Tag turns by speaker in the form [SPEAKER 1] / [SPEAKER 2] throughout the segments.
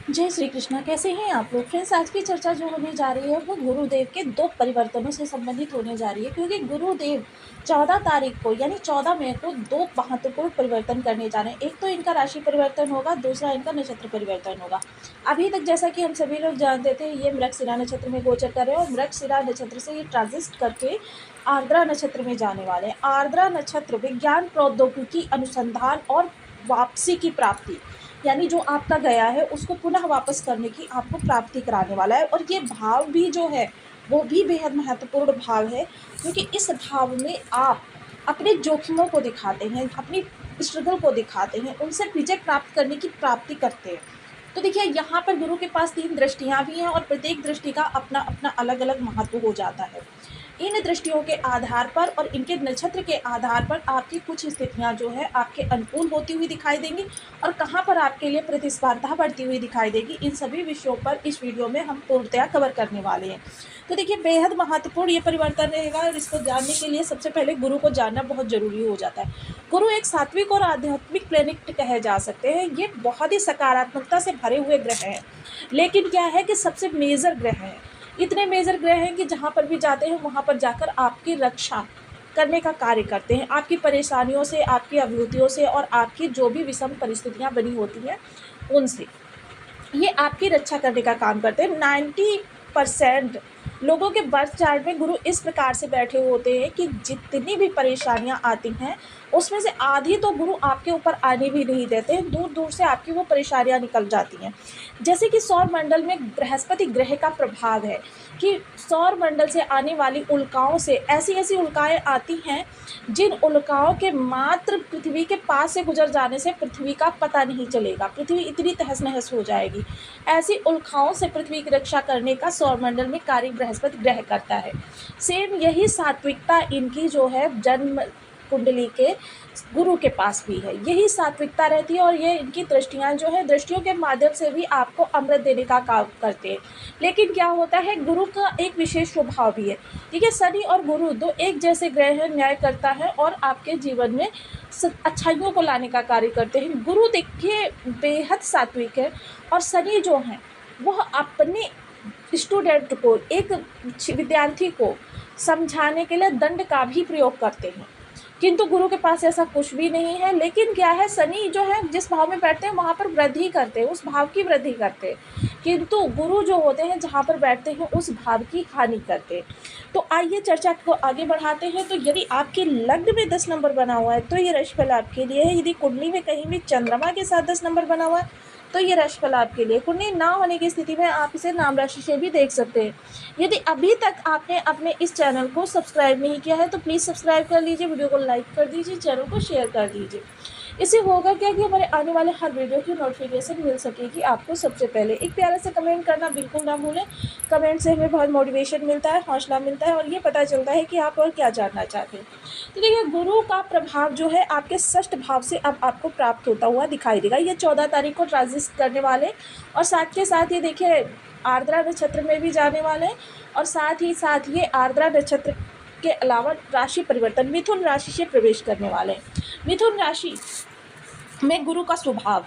[SPEAKER 1] जय श्री कृष्णा। कैसे हैं आप लोग? फ्रेंड्स, आज की चर्चा जो होने जा रही है वो गुरुदेव के 2 परिवर्तनों से संबंधित होने जा रही है, क्योंकि गुरुदेव 14 तारीख को यानी 14 मई को 2 महत्वपूर्ण परिवर्तन करने जा रहे हैं। एक तो इनका राशि परिवर्तन होगा, दूसरा इनका नक्षत्र परिवर्तन होगा। अभी तक जैसा कि हम सभी लोग जानते थे, ये मृगशिरा नक्षत्र में गोचर कर रहे हैं और मृगशिरा नक्षत्र से ये ट्रांजिट करके आर्द्रा नक्षत्र में जाने वाले हैं। आर्द्रा नक्षत्र विज्ञान, प्रौद्योगिकी, अनुसंधान और वापसी की प्राप्ति, यानी जो आपका गया है उसको पुनः वापस करने की आपको प्राप्ति कराने वाला है। और ये भाव भी जो है वो भी बेहद महत्वपूर्ण भाव है, क्योंकि इस भाव में आप अपने जोखिमों को दिखाते हैं, अपनी स्ट्रगल को दिखाते हैं, उनसे विजय प्राप्त करने की प्राप्ति करते हैं। तो देखिए, यहाँ पर गुरु के पास 3 दृष्टियाँ भी हैं और प्रत्येक दृष्टि का अपना अपना अलग अलग महत्व हो जाता है। इन दृष्टियों के आधार पर और इनके नक्षत्र के आधार पर आपकी कुछ स्थितियां जो है आपके अनुकूल होती हुई दिखाई देंगी और कहां पर आपके लिए प्रतिस्पर्धा बढ़ती हुई दिखाई देगी। इन सभी विषयों पर इस वीडियो में हम पूर्णतया कवर करने वाले हैं। तो देखिए, बेहद महत्वपूर्ण ये परिवर्तन रहेगा और इसको जानने के लिए सबसे पहले गुरु को जानना बहुत जरूरी हो जाता है। गुरु एक सात्विक और आध्यात्मिक प्लेनेट कहे जा सकते हैं। ये बहुत ही सकारात्मकता से भरे हुए ग्रह हैं, लेकिन क्या है कि सबसे मेजर ग्रह हैं। इतने मेजर ग्रह हैं कि जहाँ पर भी जाते हैं वहाँ पर जाकर आपकी रक्षा करने का कार्य करते हैं, आपकी परेशानियों से, आपकी अभिवृत्तियों से और आपकी जो भी विषम परिस्थितियाँ बनी होती हैं उनसे ये आपकी रक्षा करने का काम करते हैं। 90% लोगों के बर्थ चार्ट में गुरु इस प्रकार से बैठे होते हैं कि जितनी भी परेशानियां आती हैं उसमें से आधी तो गुरु आपके ऊपर आने भी नहीं देते हैं, दूर दूर से आपकी वो परेशानियां निकल जाती हैं। जैसे कि सौर मंडल में बृहस्पति ग्रह का प्रभाव है कि सौर मंडल से आने वाली उल्काओं से ऐसी ऐसी उल्काएं आती हैं जिन उल्काओं के मात्र पृथ्वी के पास से गुजर जाने से पृथ्वी का पता नहीं चलेगा, पृथ्वी इतनी तहस नहस हो जाएगी। ऐसी उल्काओं से पृथ्वी की रक्षा करने का सौरमंडल में कार्य बृहस्पति ग्रह करता है। सेम यही सात्विकता इनकी जो है जन्म कुंडली के गुरु के पास भी है, यही सात्विकता रहती है और ये इनकी दृष्टियां जो है दृष्टियों के माध्यम से भी आपको अमृत देने का काम करते हैं। लेकिन क्या होता है, गुरु का एक विशेष स्वभाव भी है। ठीक है, शनि और गुरु दो एक जैसे ग्रह हैं, न्याय करता है और आपके जीवन में अच्छाइयों को लाने का कार्य करते हैं। गुरु देखिए बेहद सात्विक है और शनि जो है वह अपने स्टूडेंट को, एक विद्यार्थी को समझाने के लिए दंड का भी प्रयोग करते हैं, किंतु गुरु के पास ऐसा कुछ भी नहीं है। लेकिन क्या है, शनि जो है जिस भाव में बैठते हैं वहाँ पर वृद्धि करते हैं, उस भाव की वृद्धि करते हैं, किंतु गुरु जो होते हैं जहाँ पर बैठते हैं उस भाव की हानि करते हैं। तो आइए चर्चा को आगे बढ़ाते हैं। तो यदि आपके लग्न में 10 नंबर बना हुआ है तो ये राशिफल आपके लिए है। यदि कुंडली में कहीं भी चंद्रमा के साथ 10 नंबर बना हुआ है तो ये राशिफल आपके लिए। कुंडली ना होने की स्थिति में आप इसे नाम राशि से भी देख सकते हैं। यदि अभी तक आपने अपने इस चैनल को सब्सक्राइब नहीं किया है तो प्लीज़ सब्सक्राइब कर लीजिए, वीडियो को लाइक कर दीजिए, चैनल को शेयर कर दीजिए। इससे होगा क्या कि हमारे आने वाले हर वीडियो की नोटिफिकेशन मिल सकेगी आपको सबसे पहले। एक प्यारा सा कमेंट करना बिल्कुल ना भूलें। कमेंट से हमें बहुत मोटिवेशन मिलता है, हौसला मिलता है और ये पता चलता है कि आप और क्या जानना चाहते हैं। तो देखिए, गुरु का प्रभाव जो है आपके षष्ठ भाव से अब आपको प्राप्त होता हुआ दिखाई देगा। ये 14 तारीख को ट्रांजिट करने वाले और साथ के साथ ये देखिए आर्द्रा नक्षत्र में भी जाने वाले हैं और साथ ही साथ ये आर्द्रा नक्षत्र के अलावा राशि परिवर्तन मिथुन राशि से प्रवेश करने वाले हैं। मिथुन राशि में गुरु का स्वभाव,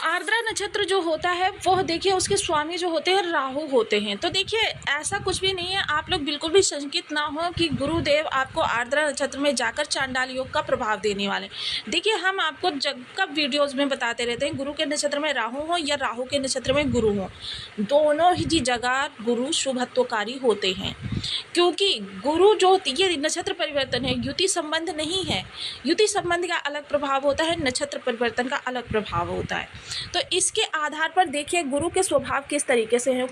[SPEAKER 1] आर्द्रा नक्षत्र जो होता है वह देखिए उसके स्वामी जो होते हैं राहु होते हैं। तो देखिए ऐसा कुछ भी नहीं है, आप लोग बिल्कुल भी शंकित ना हो कि गुरुदेव आपको आर्द्रा नक्षत्र में जाकर चांडाल योग का प्रभाव देने वाले। देखिए, हम आपको जब कब वीडियोस में बताते रहते हैं, गुरु के नक्षत्र में राहु हो या राहु के नक्षत्र में गुरु हो, दोनों ही जगह गुरु शुभत्वकारी होते हैं। क्योंकि गुरु जो ये नक्षत्र परिवर्तन है, युति संबंध नहीं है। युति संबंध का अलग प्रभाव होता है, नक्षत्र परिवर्तन का अलग प्रभाव होता है। तो इसके आधार पर देखिए गुरु के स्वभाव किस तरीके से हैं।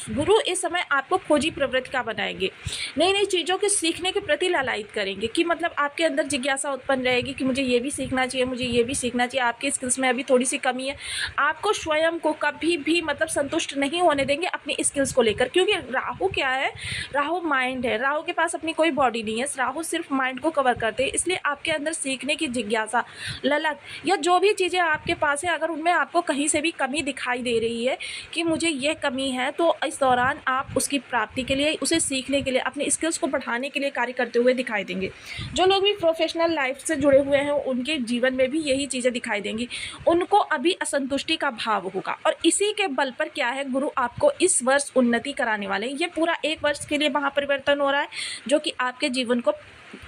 [SPEAKER 1] गुरु इस समय आपको खोजी प्रवृत्ति का बनाएंगे, नई नई चीज़ों के सीखने के प्रति लालायित करेंगे कि मतलब आपके अंदर जिज्ञासा उत्पन्न रहेगी कि मुझे ये भी सीखना चाहिए, मुझे ये भी सीखना चाहिए। आपकी स्किल्स में अभी थोड़ी सी कमी है, आपको स्वयं को कभी भी मतलब संतुष्ट नहीं होने देंगे अपनी स्किल्स को लेकर। क्योंकि राहु क्या है, राहु माइंड है, राहु के पास अपनी कोई बॉडी नहीं है, राहु सिर्फ माइंड को कवर करते हैं। इसलिए आपके अंदर सीखने की जिज्ञासा, ललक या जो भी चीज़ें आपके पास है, अगर उनमें आप आपको कहीं से भी कमी दिखाई दे रही है कि मुझे ये कमी है, तो इस दौरान आप उसकी प्राप्ति के लिए, उसे सीखने के लिए, अपने स्किल्स को बढ़ाने के लिए कार्य करते हुए दिखाई देंगे। जो लोग भी प्रोफेशनल लाइफ से जुड़े हुए हैं उनके जीवन में भी यही चीज़ें दिखाई देंगी। उनको अभी असंतुष्टि का भाव होगा और इसी के बल पर क्या है, गुरु आपको इस वर्ष उन्नति कराने वाले हैं। ये पूरा 1 वर्ष के लिए महापरिवर्तन हो रहा है जो कि आपके जीवन को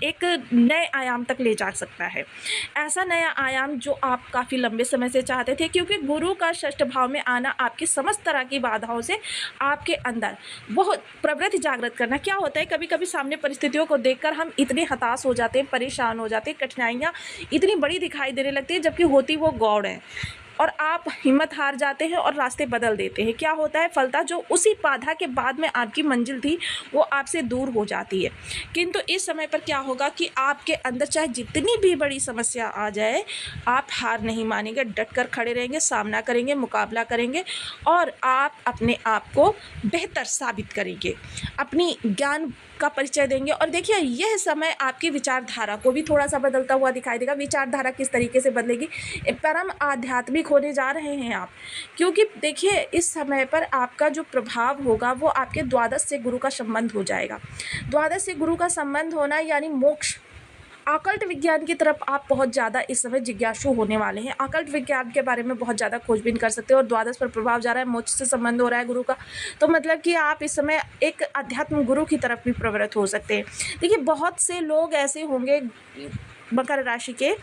[SPEAKER 1] एक नए आयाम तक ले जा सकता है। ऐसा नया आयाम जो आप काफ़ी लंबे समय से चाहते थे, क्योंकि गुरु का षष्ठ भाव में आना आपकी समस्त तरह की बाधाओं से आपके अंदर बहुत प्रवृत्ति जागृत करना। क्या होता है, कभी कभी सामने परिस्थितियों को देखकर हम इतने हताश हो जाते हैं, परेशान हो जाते हैं, कठिनाइयाँ इतनी बड़ी दिखाई देने लगती है जबकि होती वो गौड़ है, और आप हिम्मत हार जाते हैं और रास्ते बदल देते हैं। क्या होता है, फलता जो उसी बाधा के बाद में आपकी मंजिल थी वो आपसे दूर हो जाती है। किंतु इस समय पर क्या होगा कि आपके अंदर चाहे जितनी भी बड़ी समस्या आ जाए, आप हार नहीं मानेंगे, डट कर खड़े रहेंगे, सामना करेंगे, मुकाबला करेंगे और आप अपने आप को बेहतर साबित करेंगे, अपनी ज्ञान का परिचय देंगे। और देखिए, यह समय आपकी विचारधारा को भी थोड़ा सा बदलता हुआ दिखाई देगा। विचारधारा किस तरीके से बदलेगी, परम आध्यात्मिक होने जा रहे हैं आप, क्योंकि देखिए इस समय पर आपका जो प्रभाव होगा वो आपके द्वादश से गुरु का संबंध हो जाएगा। द्वादश से गुरु का संबंध होना यानी मोक्ष, अकल्ट विज्ञान की तरफ आप बहुत ज़्यादा इस समय जिज्ञासु होने वाले हैं। अकल्ट विज्ञान के बारे में बहुत ज़्यादा खोजबीन कर सकते हो और द्वादश पर प्रभाव जा रहा है, मोक्ष से संबंध हो रहा है गुरु का, तो मतलब कि आप इस समय एक अध्यात्म गुरु की तरफ भी प्रवृत्त हो सकते हैं। देखिए, बहुत से लोग ऐसे होंगे मकर राशि के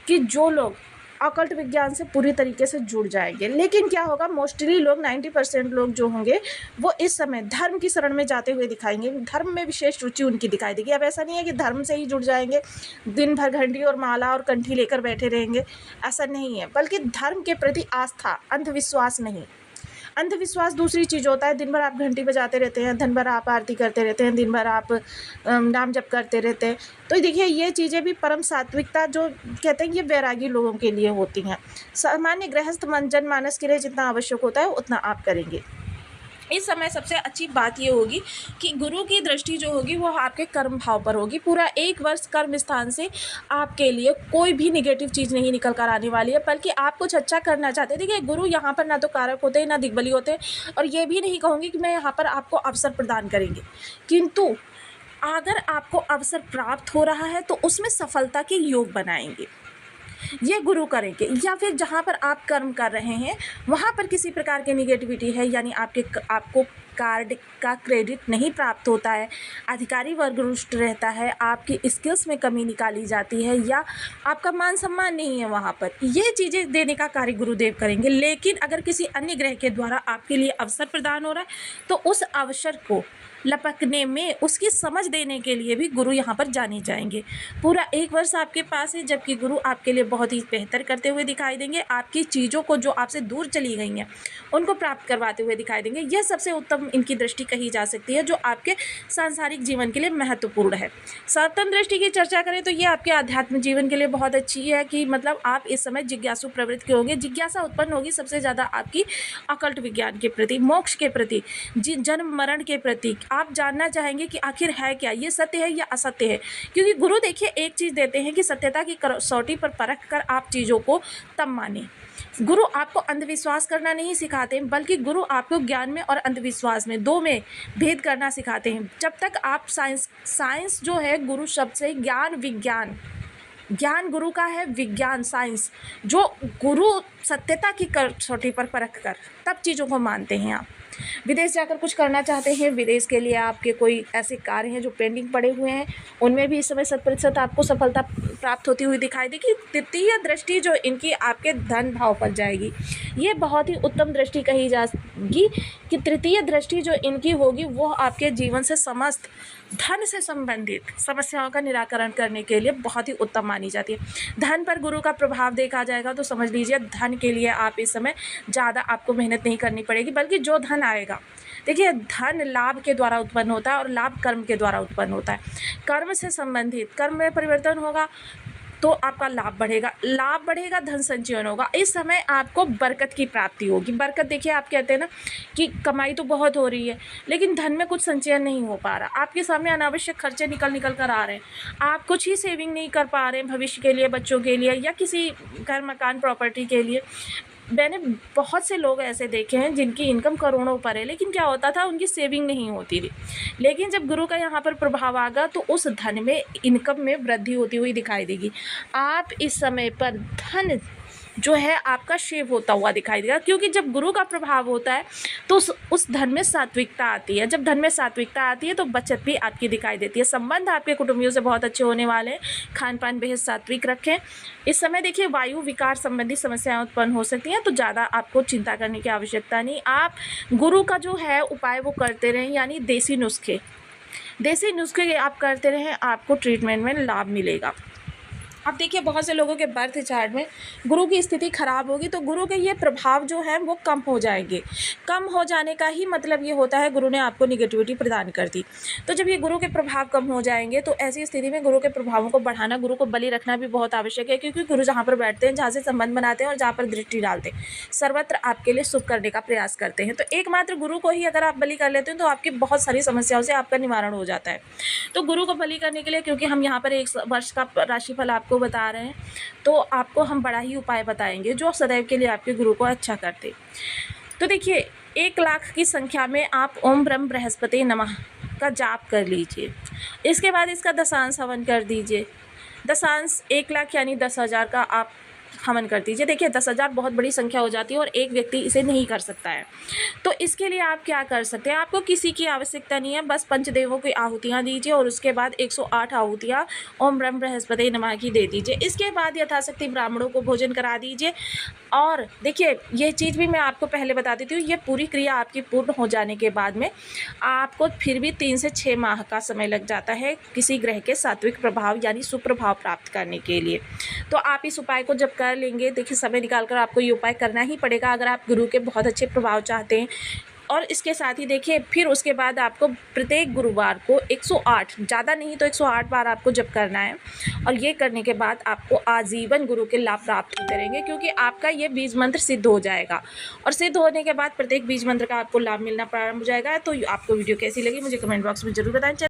[SPEAKER 1] कि जो लोग अकल्ट विज्ञान से पूरी तरीके से जुड़ जाएंगे, लेकिन क्या होगा, मोस्टली लोग 90% लोग जो होंगे वो इस समय धर्म की शरण में जाते हुए दिखाएंगे। धर्म में विशेष रुचि उनकी दिखाई देगी। अब ऐसा नहीं है कि धर्म से ही जुड़ जाएंगे, दिन भर घंटी और माला और कंठी लेकर बैठे रहेंगे, ऐसा नहीं है, बल्कि धर्म के प्रति आस्था, अंधविश्वास नहीं। अंधविश्वास दूसरी चीज़ होता है, दिन भर आप घंटी बजाते रहते हैं, दिन भर आप आरती करते रहते हैं, दिन भर आप नाम जप करते रहते हैं, तो देखिए ये चीज़ें भी परम सात्विकता जो कहते हैं ये वैरागी लोगों के लिए होती हैं। सामान्य गृहस्थ जनमानस के लिए जितना आवश्यक होता है उतना आप करेंगे। इस समय सबसे अच्छी बात ये होगी कि गुरु की दृष्टि जो होगी वो आपके कर्म भाव पर होगी। पूरा 1 वर्ष कर्म स्थान से आपके लिए कोई भी निगेटिव चीज़ नहीं निकल कर आने वाली है, बल्कि आप कुछ अच्छा करना चाहते हैं। देखिए, गुरु यहाँ पर ना तो कारक होते हैं ना दिग्बली होते हैं, और ये भी नहीं कहूँगी कि मैं यहाँ पर आपको अवसर प्रदान करेंगे, किंतु अगर आपको अवसर प्राप्त हो रहा है तो उसमें सफलता के योग बनाएंगे, ये गुरु करेंगे। या फिर जहाँ पर आप कर्म कर रहे हैं वहाँ पर किसी प्रकार की निगेटिविटी है, यानी आपको कार्ड का क्रेडिट नहीं प्राप्त होता है, अधिकारी वर्ग रुष्ट रहता है, आपकी स्किल्स में कमी निकाली जाती है, या आपका मान सम्मान नहीं है वहाँ पर, ये चीज़ें देने का कार्य गुरुदेव करेंगे। लेकिन अगर किसी अन्य ग्रह के द्वारा आपके लिए अवसर प्रदान हो रहा है तो उस अवसर को लपकने में, उसकी समझ देने के लिए भी गुरु यहाँ पर जाने जाएंगे। पूरा 1 वर्ष आपके पास है, जबकि गुरु आपके लिए बहुत ही बेहतर करते हुए दिखाई देंगे। आपकी चीज़ों को जो आपसे दूर चली गई हैं उनको प्राप्त करवाते हुए दिखाई देंगे। यह सबसे उत्तम इनकी दृष्टि कही जा सकती है जो आपके सांसारिक जीवन के लिए महत्वपूर्ण है। सप्तम दृष्टि की चर्चा करें तो ये आपके आध्यात्मिक जीवन के लिए बहुत अच्छी है कि मतलब आप इस समय जिज्ञासु प्रवृत्ति के होंगे। जिज्ञासा उत्पन्न होगी सबसे ज़्यादा आपकी अकल्ट विज्ञान के प्रति, मोक्ष के प्रति, जन्म मरण के प्रति। आप जानना चाहेंगे कि आखिर है क्या, ये सत्य है या असत्य है, क्योंकि गुरु देखिए एक चीज़ देते हैं कि सत्यता की कसौटी पर परख कर आप चीज़ों को तब माने। गुरु आपको अंधविश्वास करना नहीं सिखाते, बल्कि गुरु आपको ज्ञान में और अंधविश्वास में, दो में भेद करना सिखाते हैं। जब तक आप साइंस जो है गुरु शब्द से ज्ञान गुरु का है, विज्ञान साइंस, जो गुरु सत्यता की कसौटी पर परख कर तब चीज़ों को मानते हैं। आप विदेश जाकर कुछ करना चाहते हैं, विदेश के लिए आपके कोई ऐसे कार्य हैं जो पेंडिंग पड़े हुए हैं, उनमें भी इस समय 100% आपको सफलता प्राप्त होती हुई दिखाई देगी। तृतीय दृष्टि जो इनकी आपके धन भाव पर जाएगी, ये बहुत ही उत्तम दृष्टि कही जाएगी कि तृतीय दृष्टि जो इनकी होगी वो आपके जीवन से समस्त धन से संबंधित समस्याओं का निराकरण करने के लिए बहुत ही उत्तम मानी जाती है। धन पर गुरु का प्रभाव देखा जाएगा तो समझ लीजिए धन के लिए आप इस समय ज़्यादा आपको मेहनत नहीं करनी पड़ेगी, बल्कि जो धन आएगा, देखिए धन लाभ के द्वारा उत्पन्न होता है और लाभ कर्म के द्वारा उत्पन्न होता है। कर्म से संबंधित, कर्म में परिवर्तन होगा तो आपका लाभ बढ़ेगा, धन संचयन होगा। इस समय आपको बरकत की प्राप्ति होगी। बरकत देखिए, आप कहते हैं ना कि कमाई तो बहुत हो रही है लेकिन धन में कुछ संचयन नहीं हो पा रहा, आपके सामने अनावश्यक खर्चे निकल कर आ रहे हैं, आप कुछ ही सेविंग नहीं कर पा रहे हैं भविष्य के लिए, बच्चों के लिए या किसी घर मकान प्रॉपर्टी के लिए। मैंने बहुत से लोग ऐसे देखे हैं जिनकी इनकम करोड़ों पर है, लेकिन क्या होता था, उनकी सेविंग नहीं होती थी। लेकिन जब गुरु का यहाँ पर प्रभाव आ गया तो उस धन में, इनकम में वृद्धि होती हुई दिखाई देगी। आप इस समय पर धन जो है आपका शेव होता हुआ दिखाई देगा, क्योंकि जब गुरु का प्रभाव होता है तो उस धन में सात्विकता आती है। जब धन में सात्विकता आती है तो बचत भी आपकी दिखाई देती है। संबंध आपके कुटुंबियों से बहुत अच्छे होने वाले हैं। खान पान बेहद सात्विक रखें। इस समय देखिए वायु विकार संबंधी समस्याएं उत्पन्न हो सकती हैं, तो ज़्यादा आपको चिंता करने की आवश्यकता नहीं। आप गुरु का जो है उपाय वो करते रहें, यानी देसी नुस्खे आप करते रहें, आपको ट्रीटमेंट में लाभ मिलेगा। अब देखिए बहुत से लोगों के बर्थ चार्ट में गुरु की स्थिति खराब होगी, तो गुरु के ये प्रभाव जो है वो कम हो जाएंगे। कम हो जाने का ही मतलब ये होता है गुरु ने आपको निगेटिविटी प्रदान कर दी। तो जब ये गुरु के प्रभाव कम हो जाएंगे तो ऐसी स्थिति में गुरु के प्रभावों को बढ़ाना, गुरु को बलि रखना भी बहुत आवश्यक है, क्योंकि गुरु जहाँ पर बैठते हैं, जहाँ से संबंध बनाते हैं और जहाँ पर दृष्टि डालते हैं, सर्वत्र आपके लिए शुभ करने का प्रयास करते हैं। तो एकमात्र गुरु को ही अगर आप बलि कर लेते हैं तो आपकी बहुत सारी समस्याओं से आपका निवारण हो जाता है। तो गुरु को बलि करने के लिए, क्योंकि हम यहाँ पर 1 वर्ष का राशिफल आपको बता रहे हैं, तो आपको हम बड़ा ही उपाय बताएंगे जो सदैव के लिए आपके गुरु को अच्छा करते। तो देखिए 1 लाख की संख्या में आप ओम ब्रह्म बृहस्पति नमः का जाप कर लीजिए। इसके बाद इसका दशांश हवन कर दीजिए। दशांश 1 लाख यानी 10,000 का आप हवन कर दीजिए। देखिए 10,000 बहुत बड़ी संख्या हो जाती है और एक व्यक्ति इसे नहीं कर सकता है। तो इसके लिए आप क्या कर सकते हैं, आपको किसी की आवश्यकता नहीं है, बस पंचदेवों की आहुतियाँ दीजिए और उसके बाद 108 आहुतियाँ ओम ब्रह्म बृहस्पति नमः की दे दीजिए। इसके बाद यथाशक्ति ब्राह्मणों को भोजन करा दीजिए। और देखिए ये चीज़ भी मैं आपको पहले बता देती हूँ, ये पूरी क्रिया आपकी पूर्ण हो जाने के बाद में आपको फिर भी 3 से 6 माह का समय लग जाता है किसी ग्रह के सात्विक प्रभाव यानी सुप्रभाव प्राप्त करने के लिए। तो आप इस उपाय को जब कर लेंगे, देखिए समय निकाल कर आपको ये उपाय करना ही पड़ेगा अगर आप गुरु के बहुत अच्छे प्रभाव चाहते हैं। और इसके साथ ही देखिए फिर उसके बाद आपको प्रत्येक गुरुवार को 108, ज़्यादा नहीं तो 108 बार आपको जप करना है। और ये करने के बाद आपको आजीवन गुरु के लाभ प्राप्त होते रहेंगे, क्योंकि आपका ये बीज मंत्र सिद्ध हो जाएगा। और सिद्ध होने के बाद प्रत्येक बीज मंत्र का आपको लाभ मिलना प्रारंभ हो जाएगा। तो आपको वीडियो कैसी लगी मुझे कमेंट बॉक्स में ज़रूर बताएं।